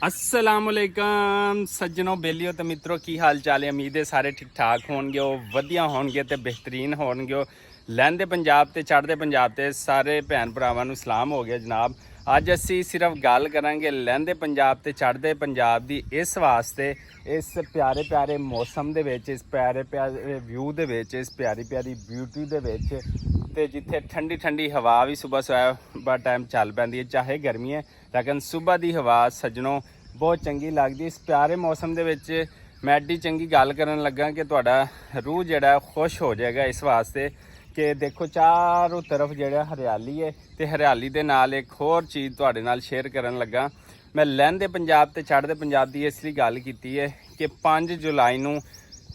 असलामुअलैकुम सज्जनों बेलियो तो मित्रों की हाल चाल है। उम्मीद है सारे ठीक ठाक होंगे, वधिया होंगे तो बेहतरीन होंगे। लहंदे पंजाब ते चढ़ते पंजाब ते सारे भैन भरावां नूं सलाम हो गया जनाब। अज असी सिर्फ गल करांगे लहंदे पंजाब ते चढ़ते पंजाब दी, इस वास्ते इस प्यारे प्यारे मौसम दे विच, इस प्यारे प्यारे व्यू दे विच, इस प्यारी प्यारी ब्यूटी दे विच ते जिथे ठंडी ठंडी हवा भी सुबह सुबह टाइम चल पैंदी है, चाहे गर्मी है लेकिन सुबह की हवा सज्जनों बहुत चंगी लगती। इस प्यारे मौसम दे विच मैं एड्डी चंगी गल करन लगा कि तुहाडा रूह जिहड़ा खुश हो जाएगा, इस वास्ते कि देखो चारों तरफ जिहड़ा हरियाली है ते हरियाली दे नाल एक होर चीज़ तुहाडे नाल शेयर करन लगा। मैं लहंदे पंजाब ते चढ़दे पंजाब की इसलिए गल कीती है कि 5 जुलाई नूं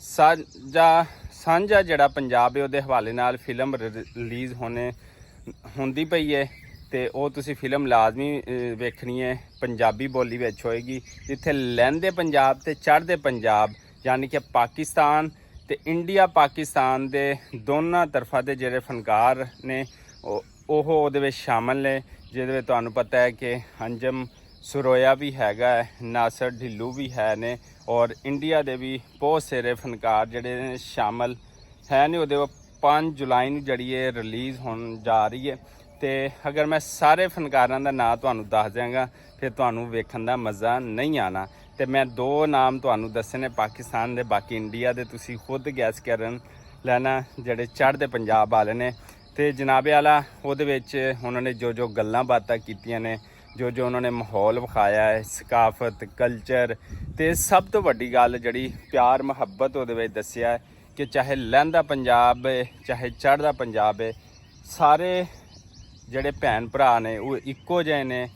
साझा जिहड़ा पंजाब है उहदे हवाले नाल फिल्म रिलीज़ होंदी पई है ते ओह तुसीं फिल्म लाजमी वेखनी है। पंजाबी बोली विच होएगी, जिथे लहंदे पंजाब ते चढ़दे पंजाब यानी कि पाकिस्तान ते इंडिया पाकिस्तान दे दोनों तरफा दे जिहड़े फनकार ने ओह उहदे विच शामिल ने, जिहदे विच तुहानूं पता है कि अंजम सरोया भी हैगा, नासर ढिल्लू भी है ने और इंडिया दे भी बहुत सारे फनकार जिहड़े शामिल है ने। उहदे 5 जुलाई नूं जिहड़ी है रिलीज़ होण जा रही है ते अगर मैं सारे फनकारां दा नाम तुहानूं दस देंगा फिर तुहानूं वेखण दा मज़ा नहीं आना। ते मैं 2 नाम तुहानूं दस्सने पाकिस्तान दे, बाकी इंडिया दे तुसीं खुद गैस करन लैना जिहड़े चढ़दे पंजाब वाले ने। ते जनाबे आला उहदे विच उन्होंने जो गल्लां बातां कीतियां ने, जो उन्होंने माहौल विखाया है, सकाफत कल्चर ते सब तो वड्डी गल जिहड़ी प्यार मुहब्बत उहदे विच दस्सिया है कि चाहे लहंदा पंजाब है चाहे चढ़दा पंजाब है, सारे जिहड़े भैन भरा ने वो इक्को जिहे ने।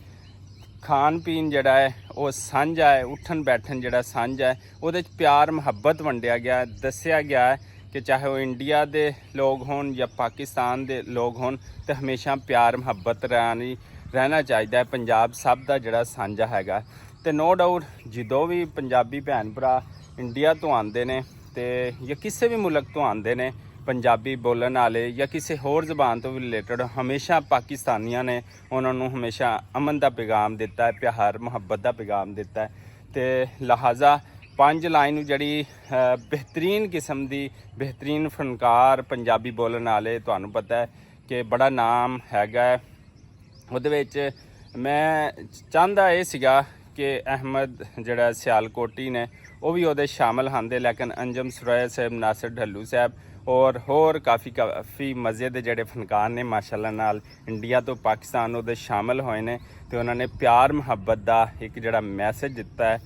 खान पीन जिहड़ा है वो सांझा है, उठन बैठन जिहड़ा सांझा है, उहदे च प्यार मुहब्बत वंडिया गया, दस्सिया गया है कि चाहे वो इंडिया दे लोग होन या पाकिस्तान दे लोग होन तो हमेशा प्यार मुहब्बत रहना चाहिए। पंजाब सब का जिहड़ा सांझा हैगा ते नो डाउट जो भी पंजाबी भैन भरा इंडिया तो आते ने ते या किसी भी मुल्क तो आते ने पंजाबी बोलन वाले या किसी होर ज़बान तो भी रिलेटेड, हमेशा पाकिस्तानियों ने उन्होंने हमेशा अमन का पैगाम दिता है, प्यार मुहब्बत का पैगाम दिता है। तो लिहाजा 5 जुलाई नूं जिहड़ी बेहतरीन किस्म की बेहतरीन फनकार पंजाबी बोलन वाले, तुहानूं पता है कि बड़ा नाम हैगा। उहदे विच मैं चाहता ये सीगा कि अहमद जिहड़ा सियालकोटी ने वो भी उहदे शामिल होंदे, लेकिन अंजम सरोया साहब, नासिर ढल्लू साहब और होर काफ़ी मज़े दे जिहड़े फनकार ने माशाअल्लाह नाल इंडिया तो पाकिस्तान उहदे शामिल होए ने ते उन्होंने प्यार मुहब्बत का एक जिहड़ा मैसेज दिता है,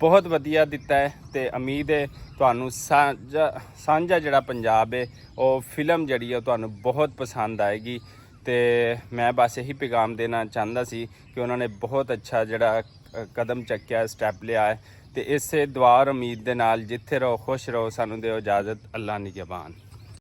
बहुत वधिया दिता है। तो उम्मीद है तुहानूं सांझा जिहड़ा पंजाब है वो फिल्म जिहड़ी है तुहानूं बहुत पसंद आएगी। तो मैं बस यही पैगाम देना चाहता सी कि उन्होंने बहुत अच्छा जिहड़ा कदम चक्या, स्टैप लिया है। तो इस दुआ और उम्मीद दे नाल जिथे रहो खुश रहो, सानूं दिओ इजाज़त, अल्लाह निगहबान।